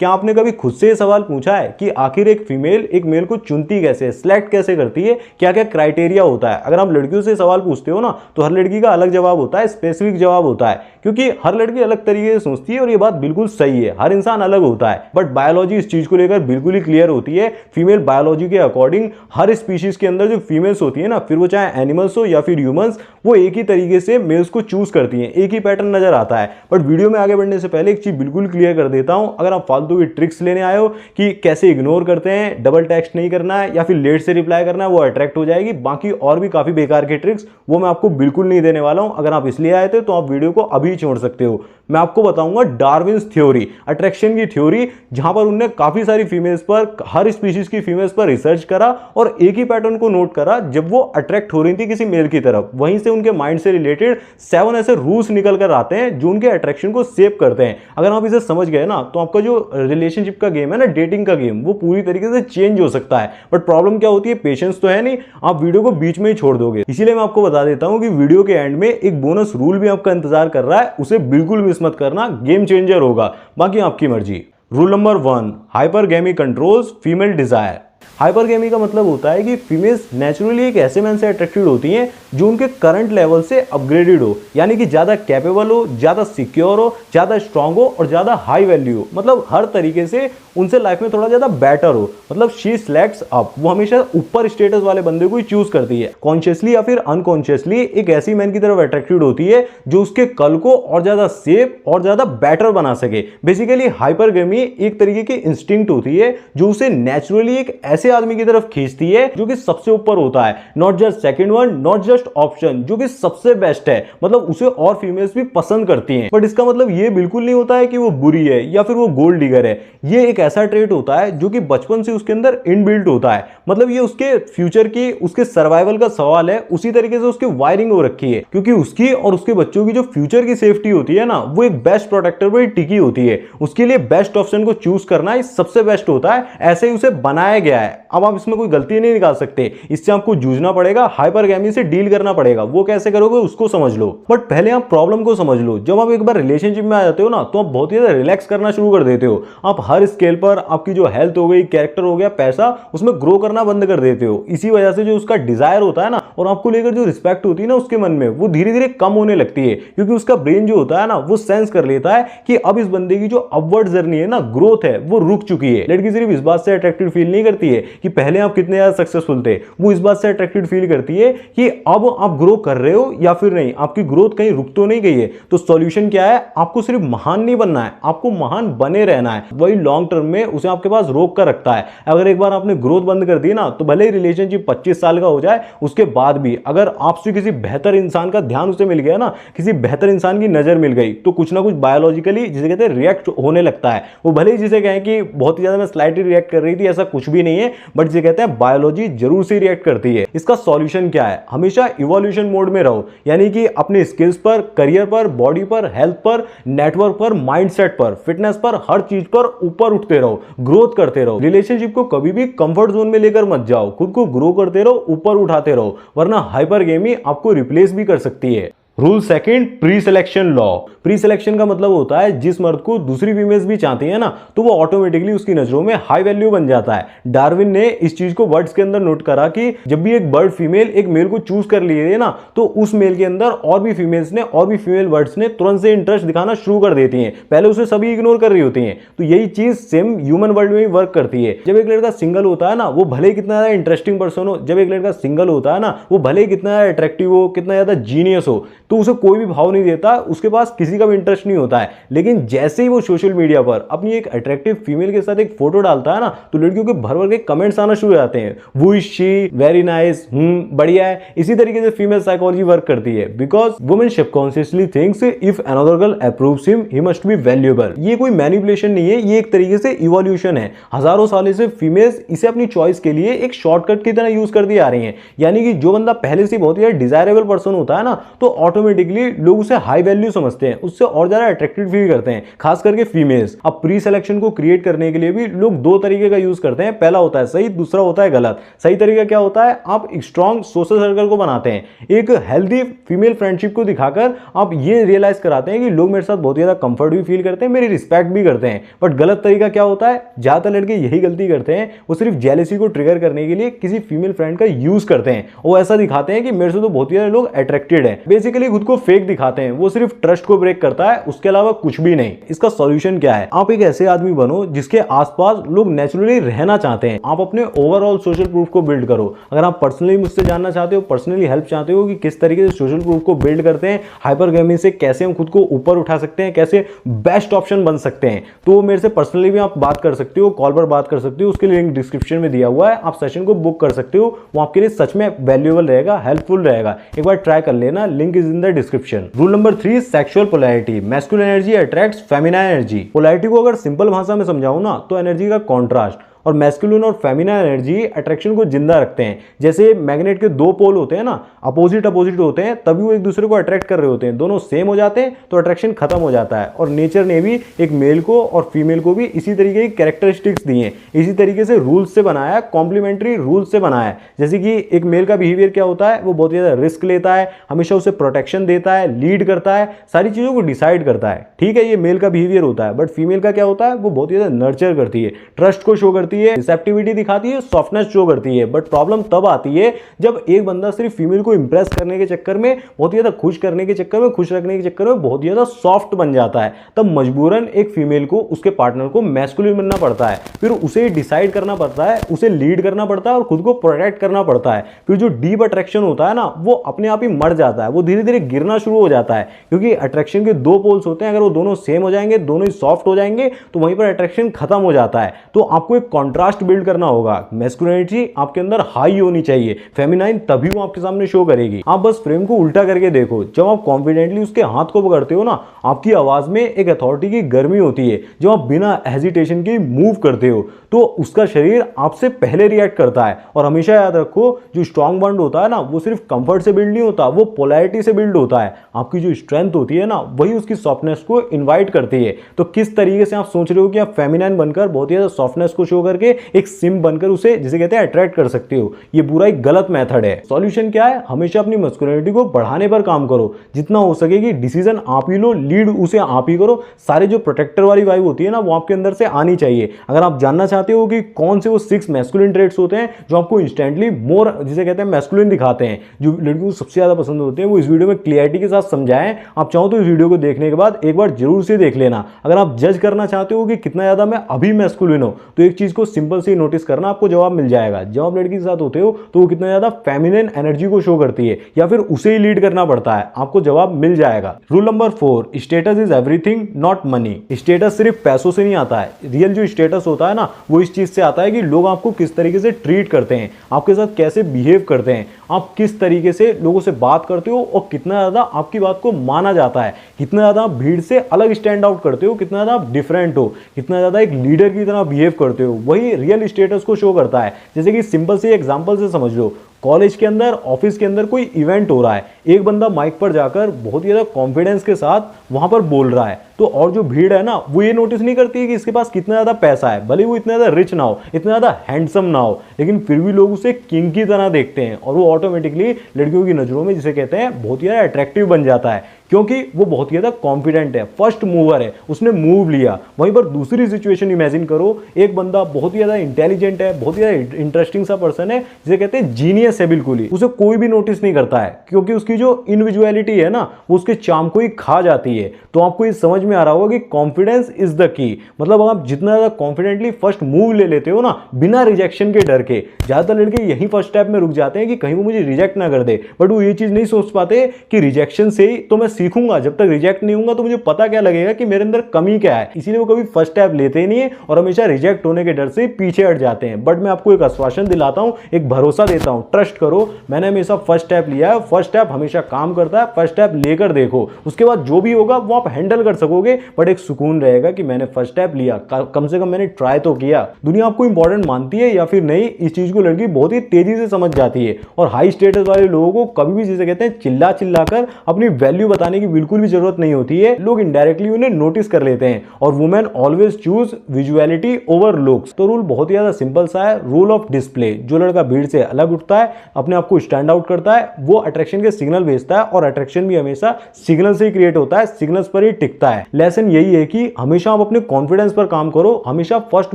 क्या आपने कभी खुद से ये सवाल पूछा है कि आखिर एक फीमेल एक मेल को चुनती कैसे, सिलेक्ट कैसे करती है, क्या क्या क्राइटेरिया होता है? अगर आप लड़कियों से सवाल पूछते हो ना तो हर लड़की का अलग जवाब होता है, स्पेसिफिक जवाब होता है, क्योंकि हर लड़की अलग तरीके से सोचती है और ये बात बिल्कुल सही है, हर इंसान अलग होता है। बट बायोलॉजी इस चीज को लेकर बिल्कुल ही क्लियर होती है। फीमेल बायोलॉजी के अकॉर्डिंग हर स्पीशीज के अंदर जो फीमेल्स होती है ना, फिर वो चाहे एनिमल्स हो या फिर ह्यूमंस, वो एक ही तरीके से मेल्स को चूज करती हैं, एक ही पैटर्न नजर आता है। बट वीडियो में आगे बढ़ने से पहले एक चीज बिल्कुल क्लियर कर देता हूं, अगर आप फालतू की ट्रिक्स लेने आए हो कि कैसे इग्नोर करते हैं, डबल टेक्स्ट नहीं करना है या फिर लेट से रिप्लाई करना है, वो अट्रैक्ट हो जाएगी। बाकी और भी काफी बेकार के ट्रिक्स वो मैं आपको बिल्कुल नहीं देने वाला हूं। अगर आप इसलिए आए थे तो आप वीडियो को अभी छोड़ सकते हो। मैं आपको बताऊंगा डार्विन्स थ्योरी, अट्रैक्शन की थ्योरी, जहां पर उन्होंने काफी सारी फीमेल्स पर, हर स्पीशीज की फीमेल्स पर रिसर्च करा और एक ही पैटर्न को नोट करा जब वो अट्रैक्ट हो रही थी किसी मेल की तरफ। वहीं से उनके माइंड से रिलेटेड 7 ऐसे रूल्स निकल कर आते हैं जो उनके अट्रैक्शन को सेव करते हैं। अगर आप इसे समझ गए ना तो आपका जो रिलेशनशिप का गेम है ना, डेटिंग का गेम, वो पूरी तरीके से चेंज हो सकता है। बट प्रॉब्लम क्या होती है, पेशेंस तो है नहीं, आप वीडियो को बीच में ही छोड़ दोगे। इसीलिए मैं आपको बता देता हूं कि वीडियो के एंड में एक बोनस रूल भी आपका इंतजार कर रहा है, उसे बिल्कुल मिस मत करना, गेम चेंजर होगा। बाकी आपकी मर्जी। Rule number 1, hypergamy controls female desire. Hypergamy का मतलब होता है कि फीमेल्स नेचुरली एक ऐसे मैन से अट्रैक्टेड होती हैं जो उनके करंट लेवल से अपग्रेडेड हो, यानी कि ज्यादा कैपेबल हो, ज्यादा सिक्योर हो, ज्यादा स्ट्रांग हो और ज्यादा हाई वैल्यू हो। मतलब हर तरीके से उनसे लाइफ में थोड़ा ज्यादा बेटर हो। मतलब शी सिलेक्ट्स अप, वो हमेशा ऊपर स्टेटस वाले बंदे को ही चूज करती है। कॉन्शियसली या फिर अनकॉन्शियसली एक ऐसी मैन की तरफ अट्रैक्टेड होती है जो उसके कल को और ज्यादा सेफ और ज्यादा बेटर बना सके। बेसिकली हाइपरगेमी एक तरीके की इंस्टिंक्ट होती है जो उसे नेचुरली एक ऐसे आदमी की तरफ खींचती है जो कि सबसे ऊपर होता है, not just second one, not just option, जो कि सबसे बेस्ट है। मतलब उसे और फीमेल्स भी पसंद करती हैं। बट इसका मतलब ये बिल्कुल नहीं होता है कि वो बुरी है या फिर वो गोल्ड डिगर है। ये एक ऐसा ट्रेट होता है जो कि बचपन से उसके अंदर इनबिल्ट होता है। मतलब ये उसके फ्यूचर की, उसके सर्वाइवल का सवाल है, उसी तरीके से उसकी वायरिंग हो रखी है, क्योंकि उसकी और उसके बच्चों की जो फ्यूचर की सेफ्टी होती है ना, वो एक बेस्ट प्रोटेक्टर पर टिकी होती है। उसके लिए बेस्ट ऑप्शन को चूज करना ही सबसे बेस्ट होता है, ऐसे ही उसे बनाया गया है। अब आप इसमें कोई गलती नहीं निकाल सकते, इससे आपको जूझना पड़ेगा, हाइपरगेमी से डील करना पड़ेगा। वो कैसे करोगे उसको समझ लो। बट पहले आप प्रॉब्लम को समझ लो। जब आप एक बार रिलेशनशिप में आ जाते हो ना तो आप बहुत ही ज्यादा रिलैक्स करना शुरू कर देते हो। आप हर स्केल पर आपकी जो हेल्थ हो गई, कैरेक्टर हो गया, पैसा, उसमें ग्रो करना बंद कर देते हो। इसी वजह से जो उसका डिजायर होता है ना और आपको लेकर जो रिस्पेक्ट होती है ना उसके मन में, वो धीरे धीरे कम होने लगती है, क्योंकि उसका ब्रेन जो होता है ना वो सेंस कर लेता है कि अब इस बंदे की जो अपवर्ड जर्नी है ना, ग्रोथ है, वो रुक चुकी है। लड़की सिर्फ इस बात से अट्रैक्टेड फील नहीं करती है कि पहले आप कितने ज्यादा सक्सेसफुल थे, वो इस बात से अट्रैक्टेड फील करती है कि अब आप ग्रो कर रहे हो या फिर नहीं, आपकी ग्रोथ कहीं रुक तो नहीं गई है। तो सॉल्यूशन क्या है, आपको सिर्फ महान नहीं बनना है, आपको महान बने रहना है। वही लॉन्ग टर्म में उसे आपके पास रोक कर रखता है। अगर एक बार आपने ग्रोथ बंद कर दी ना तो भले ही रिलेशनशिप 25 साल का हो जाए, उसके बाद भी अगर आपसे किसी बेहतर इंसान का ध्यान उसे मिल गया ना, किसी बेहतर इंसान की नजर मिल गई, तो कुछ ना कुछ बायोलॉजिकली जिसे कहते हैं रिएक्ट होने लगता है। वो भले ही जिसे कहें कि बहुत ही ज्यादा मैं स्लाइटली रिएक्ट कर रही थी, ऐसा कुछ भी नहीं है, बट जिसे कहते हैं बायोलॉजी जरूर से रिएक्ट करती है। इसका सॉल्यूशन क्या है, हमेशा इवोल्यूशन मोड में रहो, यानी कि अपने स्किल्स पर, करियर पर, बॉडी पर, हेल्थ पर, नेटवर्क पर, माइंडसेट पर, फिटनेस पर, हर चीज पर ऊपर उठते रहो, ग्रोथ करते रहो। रिलेशनशिप को कभी भी कंफर्ट जोन में लेकर मत जाओ, खुद को ग्रो करते रहो, ऊपर उठाते रहो, वरना हाइपरगेमी आपको रिप्लेस भी कर सकती है। Rule second, pre selection law. Pre selection का मतलब होता है जिस मर्द को दूसरी फीमेल्स भी चाहती है ना तो वो ऑटोमेटिकली उसकी नजरों में हाई वैल्यू बन जाता है। डार्विन ने इस चीज को बर्ड्स के अंदर नोट करा कि जब भी एक बर्ड फीमेल एक मेल को चूज कर लिए ना तो उस मेल के अंदर और भी फीमेल्स ने, और भी फीमेल बर्ड्स ने तुरंत से इंटरेस्ट दिखाना शुरू कर देती हैं। पहले उसे सभी इग्नोर कर रही होती हैं। तो यही चीज सेम ह्यूमन वर्ल्ड में भी वर्क करती है। जब एक लड़का सिंगल होता है ना, वो भले ही कितना ज्यादा इंटरेस्टिंग पर्सन हो, जब एक लड़का सिंगल होता है ना, वो भले ही कितना ज्यादा अट्रैक्टिव हो, कितना ज्यादा जीनियस हो, तो उसे कोई भी भाव नहीं देता, उसके पास किसी का भी इंटरेस्ट नहीं होता है। लेकिन जैसे ही वो सोशल मीडिया पर अपनी एक अट्रैक्टिव फीमेल के साथ एक फोटो डालता है ना तो लड़कियों के भर भर के कमेंट्स आना शुरू हो जाते हैं। वो इज शी, वेरी नाइस, बढ़िया है। इसी तरीके से फीमेल साइकोलॉजी वर्क करती है, because women subconsciously thinks if another girl approves him he must be valuable. ये कोई मैनिपुलेशन नहीं है, ये एक तरीके से इवोल्यूशन है। हजारों सालों से फीमेल्स इसे अपनी चॉइस के लिए एक शॉर्टकट की तरह यूज करती आ रही हैं। यानी कि जो बंदा पहले से बहुत ही डिजायरेबल पर्सन होता है ना तो ऑटोमेटिकली लोग उसे हाई वैल्यू समझते हैं, उससे और ज्यादा अट्रैक्टेड फील करते हैं, खास करके फीमेल्स। अब प्री सिलेक्शन को क्रिएट करने के लिए भी लोग दो तरीके का यूज करते हैं, पहला होता है सही, दूसरा होता है गलत। सही तरीका क्या होता है, आप एक स्ट्रॉन्ग सोशल सर्कल को बनाते हैं, एक हेल्दी फीमेल फ्रेंडशिप को दिखाकर आप ये रियलाइज कराते हैं कि लोग मेरे साथ बहुत ज्यादा कंफर्ट भी फील करते हैं, मेरी रिस्पेक्ट भी करते हैं। बट गलत तरीका क्या होता है, ज्यादातर लड़के यही गलती करते हैं, वो सिर्फ जेलेसी को ट्रिगर करने के लिए किसी फीमेल फ्रेंड का यूज करते हैं, वो ऐसा दिखाते हैं कि मेरे से तो बहुत ज्यादा लोग अट्रैक्टेड हैं, बेसिकली खुद को फेक दिखाते हैं। वो सिर्फ ट्रस्ट को ब्रेक करता है, उसके अलावा कुछ भी नहीं। इसका सॉल्यूशन क्या है, आप एक ऐसे आदमी बनो जिसके आसपास लोग नेचुरली रहना चाहते हैं। आप अपने ओवरऑल सोशल प्रूफ को बिल्ड करो। अगर आप पर्सनली मुझसे जानना चाहते हो, पर्सनली हेल्प चाहते हो कि किस तरीके से सोशल प्रूफ को बिल्ड करते हैं, हाइपरगैमी से कैसे हम खुद को ऊपर उठा सकते हैं, कैसे बेस्ट ऑप्शन बन सकते हैं, तो मेरे से पर्सनली भी आप बात कर सकते हो, कॉल पर बात कर सकते हो। उसके लिंक डिस्क्रिप्शन में दिया हुआ है, आप सेशन को बुक कर सकते हो। वो आपके लिए सच में वैल्यूएबल रहेगा, हेल्पफुल रहेगा। एक बार ट्राई कर लेना, link is in the description. Rule number 3, sexual polarity. Masculine energy attracts feminine energy. Polarity को अगर सिंपल भाषा में समझाऊं ना, तो एनर्जी का कॉन्ट्रास्ट। और मैस्कुलिन और फेमिनाइन एनर्जी अट्रैक्शन को जिंदा रखते हैं। जैसे मैग्नेट के दो पोल होते हैं ना, अपोजिट होते हैं, तभी वो एक दूसरे को अट्रैक्ट कर रहे होते हैं। दोनों सेम हो जाते हैं तो अट्रैक्शन खत्म हो जाता है। और नेचर ने भी एक मेल को और फीमेल को भी इसी तरीके की कैरेक्टरिस्टिक्स दी हैं, इसी तरीके से रूल्स से बनाया, कॉम्प्लीमेंट्री रूल्स से बनाया। जैसे कि एक मेल का बिहेवियर क्या होता है, वो बहुत ज़्यादा रिस्क लेता है, हमेशा उसे प्रोटेक्शन देता है, लीड करता है, सारी चीज़ों को डिसाइड करता है। ठीक है, ये मेल का बिहेवियर होता है। बट फीमेल का क्या होता है, वो बहुत ज़्यादा नर्चर करती है, ट्रस्ट को शो करती है, रिसेप्टिविटी दिखाती है, सॉफ्टनेस शो करती है। बट प्रॉब्लम तब आती है जब एक बंदा सिर्फ फीमेल को इंप्रेस करने के चक्कर में, बहुत ज्यादा खुश करने के चक्कर में, खुश रखने के चक्कर में बहुत ज्यादा सॉफ्ट बन जाता है। तब मजबूरन एक फीमेल को, उसके पार्टनर को मैस्कुलिन बनना पड़ता है। फिर उसे डिसाइड करना पड़ता है, उसे लीड करना पड़ता है और खुद को प्रोटेक्ट करना पड़ता है। फिर जो डीप अट्रैक्शन होता है ना, वो अपने आप ही मर जाता है, वो धीरे धीरे गिरना शुरू हो जाता है। क्योंकि अट्रैक्शन के दो पोल्स होते हैं, अगर वो दोनों सेम हो जाएंगे, दोनों ही सॉफ्ट हो जाएंगे, तो वहीं पर अट्रैक्शन खत्म हो जाता है। तो आपको एक कॉन्ट्रास्ट बिल्ड करना होगा। मैस्कुलिनिटी आपके अंदर हाई होनी चाहिए, फेमिनाइन तभी वो आपके सामने शो करेगी। आप बस फ्रेम को उल्टा करके देखो, जब आप कॉन्फिडेंटली उसके हाथ को पकड़ते हो ना, आपकी आवाज में एक अथॉरिटी की गर्मी होती है। जब आप बिना हेजिटेशन के मूव करते हो तो उसका शरीर आपसे पहले रिएक्ट करता है। और हमेशा याद रखो, जो स्ट्रॉन्ग बॉन्ड होता है ना, वो सिर्फ कंफर्ट से बिल्ड नहीं होता, वो पोलैरिटी से बिल्ड होता है। आपकी जो स्ट्रेंथ होती है ना, वही उसकी सॉफ्टनेस को इन्वाइट करती है। तो किस तरीके से आप सोच रहे हो कि आप फेमिनाइन बनकर, बहुत ज्यादा सॉफ्टनेस को शो करके एक सिम बनकर उसे, जिसे कहते हैं, अट्रैक्ट कर सकते हो, ये पूरा एक गलत मेथड है। सॉल्यूशन क्या है, हमेशा अपनी मस्कुलिनिटी को बढ़ाने पर काम करो। जितना हो सकेगी डिसीजन आप ही लो, लीड उसे आप ही करो। सारे जो प्रोटेक्टर वाली वाइब होती है ना, वो आपके अंदर से आनी चाहिए। अगर आप जानना चाहते हो कि कौन से वो 6 मैस्कुलिन ट्रेट्स होते हैं जो आपको इंस्टेंटली मोर, जिसे कहते हैं, मैस्कुलिन दिखाते हैं, जो लड़कियों को सबसे ज्यादा पसंद होते हैं, वो इस वीडियो में क्लियरिटी के साथ समझाएं। आप चाहो तो इस वीडियो को देखने के बाद एक बार जरूर से देख लेना। अगर आप जज करना चाहते हो कि कितना ज्यादा मैं अभी मैस्कुलिन हूं, तो एक चीज को सिंपल से नोटिस करना, आपको जवाब मिल जाएगा। जब आप लड़की के साथ होते हो तो वो कितना ज्यादा फेमिनिन एनर्जी को शो करती है, या फिर उसे ही लीड करना पड़ता है, आपको जवाब मिल जाएगा। Rule number 4, status is everything not money. Status सिर्फ पैसों से नहीं आता है। रियल जो स्टेटस होता है ना, वो इस चीज से आता है कि लोग आपको किस तरीके से ट्रीट करते हैं, आपके साथ कैसे बिहेव करते हैं, आप किस तरीके से लोगों से बात करते हो, और कितना ज्यादा आपकी बात को माना जाता है, कितना ज्यादा आप भीड़ से अलग स्टैंड आउट करते हो, कितना ज्यादा आप डिफरेंट हो, कितना ज्यादा एक लीडर की तरह बिहेव करते हो। वही रियल स्टेटस को शो करता है। जैसे कि सिंपल से एग्जांपल से समझ लो, कॉलेज के अंदर, ऑफिस के अंदर कोई इवेंट हो रहा है, एक बंदा माइक पर जाकर बहुत ज्यादा कॉन्फिडेंस के साथ वहां पर बोल रहा है, तो और जो भीड़ है ना, वो ये नोटिस नहीं करती है कि इसके पास कितना ज्यादा पैसा है। भले वो इतना ज्यादा रिच ना हो, इतना ज्यादा हैंडसम ना हो, लेकिन फिर भी लोग उसे किंग की तरह देखते हैं, और वो ऑटोमेटिकली लड़कियों की नजरों में, जिसे कहते हैं, बहुत ज्यादा अट्रैक्टिव बन जाता है, क्योंकि वो बहुत ज्यादा कॉन्फिडेंट है, फर्स्ट मूवर है, उसने मूव लिया। वहीं पर दूसरी सिचुएशन इमेजिन करो, एक बंदा बहुत ज्यादा इंटेलिजेंट है, बहुत ज्यादा इंटरेस्टिंग सा पर्सन है, जिसे कहते हैं जीनियस है, बिल्कुल ही उसे कोई भी नोटिस नहीं करता है, क्योंकि उसकी जो इंडिविजुअलिटी है ना, वो उसके चार्म को ही खा जाती है। तो आपको ये समझ में आ रहा होगा कि कॉन्फिडेंस इज द की। मतलब आप जितना ज्यादा कॉन्फिडेंटली फर्स्ट मूव ले लेते हो ना, बिना रिजेक्शन के डर के, ज्यादातर लड़के यही फर्स्ट स्टेप में रुक जाते हैं कि कहीं वो मुझे रिजेक्ट ना कर दे। बट वो ये चीज नहीं सोच पाते कि रिजेक्शन से ही तो मैं सीखूंगा, जब तक रिजेक्ट नहीं होऊंगा तो मुझे पता क्या लगेगा कि मेरे अंदर कमी क्या है। इसीलिए वो कभी फर्स्ट स्टेप लेते ही नहीं है और हमेशा रिजेक्ट होने के डर से पीछे हट जाते हैं। बट मैं आपको एक आश्वासन दिलाता हूं, एक भरोसा देता हूं, ट्रस्ट करो, मैंने हमेशा फर्स्ट स्टेप लिया है, फर्स्ट स्टेप हमेशा काम करता है, फर्स्ट स्टेप लेकर देखो, उसके बाद जो भी होगा वो आप हैंडल कर सकोगे, बट एक सुकून रहेगा कि मैंने फर्स्ट स्टेप लिया, कम से कम मैंने ट्राई तो किया। दुनिया आपको इंपॉर्टेंट मानती है या फिर नहीं, इस चीज को लड़की बहुत ही तेजी से समझ जाती है। और हाई स्टेटस वाले लोगों को कभी भी, जिसे कहते हैं, चिल्ला चिल्ला कर अपनी वैल्यू बताने की बिल्कुल भी जरूरत नहीं होती है, लोग इनडायरेक्टली उन्हें नोटिस कर लेते हैं। और women always choose visuality over looks. तो रूल बहुत ही ज्यादा सिंपल सा है, रूल ऑफ डिस्प्ले। जो लड़का भीड़ से अलग उठता है, अपने आप को स्टैंड आउट करता है, वो अट्रैक्शन के सिग्नल भेजता है, और अट्रैक्शन भी हमेशा सिग्नल से ही क्रिएट होता है, सिग्नल्स पर ही टिकता है। लेसन यही है कि हमेशा आप अपने कॉन्फिडेंस पर काम करो, हमेशा फर्स्ट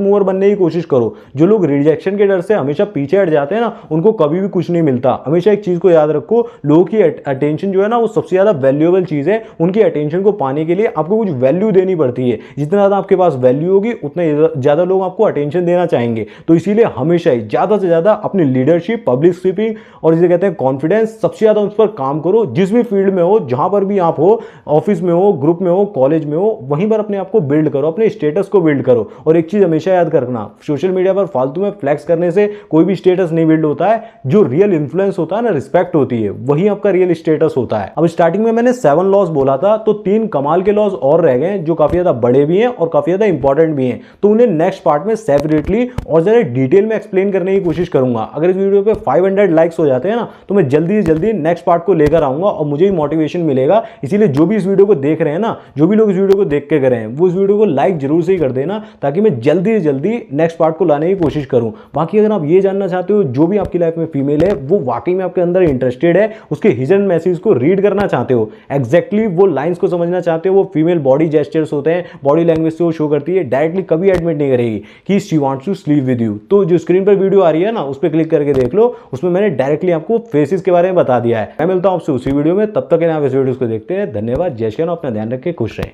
मूवर बनने की कोशिश करो। जो लोग रिजेक्शन के डर से हमेशा पीछे हट जाते हैं ना, उनको कभी भी कुछ नहीं मिलता। हमेशा एक चीज को याद रखो, लोगों की अटेंशन जो है ना, वो सबसे ज्यादा वैल्यूएबल चीज है। उनकी अटेंशन को पाने के लिए आपको कुछ वैल्यू देनी पड़ती है। जितना ज्यादा आपके पास वैल्यू होगी, उतने ज्यादा लोग आपको अटेंशन देना चाहेंगे। तो इसीलिए हमेशा ही ज्यादा से ज्यादा अपनी लीडरशिप, पब्लिक स्पीकिंग और जिसे कहते हैं कॉन्फिडेंस, सबसे ज्यादा उस पर काम करो। जिस भी फील्ड में हो, जहां पर भी आप हो, ऑफिस में हो, ग्रुप में हो, कॉलेज में हो, वहीं पर अपने आप को बिल्ड करो, अपने स्टेटस को बिल्ड करो। और एक चीज हमेशा याद रखना, सोशल मीडिया पर फालतू में फ्लैक्स करने से कोई भी स्टेटस नहीं बिल्ड होता है। जो रियल इन्फ्लुएंस होता है ना, रिस्पेक्ट होती है, वही आपका रियल स्टेटस होता है। अब स्टार्टिंग में मैंने 7 लॉज बोला था, तो 3 कमाल के लॉज और रह गए जो काफी ज्यादा बड़े भी हैं और काफी ज्यादा इंपॉर्टेंट भी हैं। तो उन्हें नेक्स्ट पार्ट में सेपरेटली और ज्यादा डिटेल में एक्सप्लेन करने की कोशिश करूंगा। अगर इस वीडियो पे 500 लाइक्स हो जाते हैं ना, तो मैं जल्दी से जल्दी नेक्स्ट पार्ट को लेकर आऊंगा और मुझे भी मोटिवेशन मिलेगा। इसीलिए जो भी इस वीडियो को देख रहे हैं ना, जो भी लोग इस वीडियो को देख के गए हैं, वो इस वीडियो को लाइक जरूर से ही कर देना, ताकि मैं जल्दी से जल्दी नेक्स्ट पार्ट को लाने की कोशिश करूं। बाकी अगर आप ये जानना चाहते हो, जो भी आपकी लाइफ में फीमेल है वो वाकई में आपके अंदर इंटरेस्टेड है, उसके हिडन मैसेज को रीड करना चाहते हो, एग्जैक्टली वो लाइंस को समझना चाहते हो, वो फीमेल बॉडी जेस्चर्स होते हैं, बॉडी लैंग्वेज से वो शो करती है, डायरेक्टली कभी एडमिट नहीं करेगी कि she wants to sleep with you. तो जो स्क्रीन पर वीडियो आ रही है ना, उस पर क्लिक करके देख लो, उसमें मैंने डायरेक्टली आपको फेसेस के बारे में बता दिया है। मैं मिलता हूं आपसे उसी वीडियो में, तब तक आप इस वीडियो को देखते हैं। धन्यवाद, जय श्री राम, अपना ध्यान रखें, खुश रहें।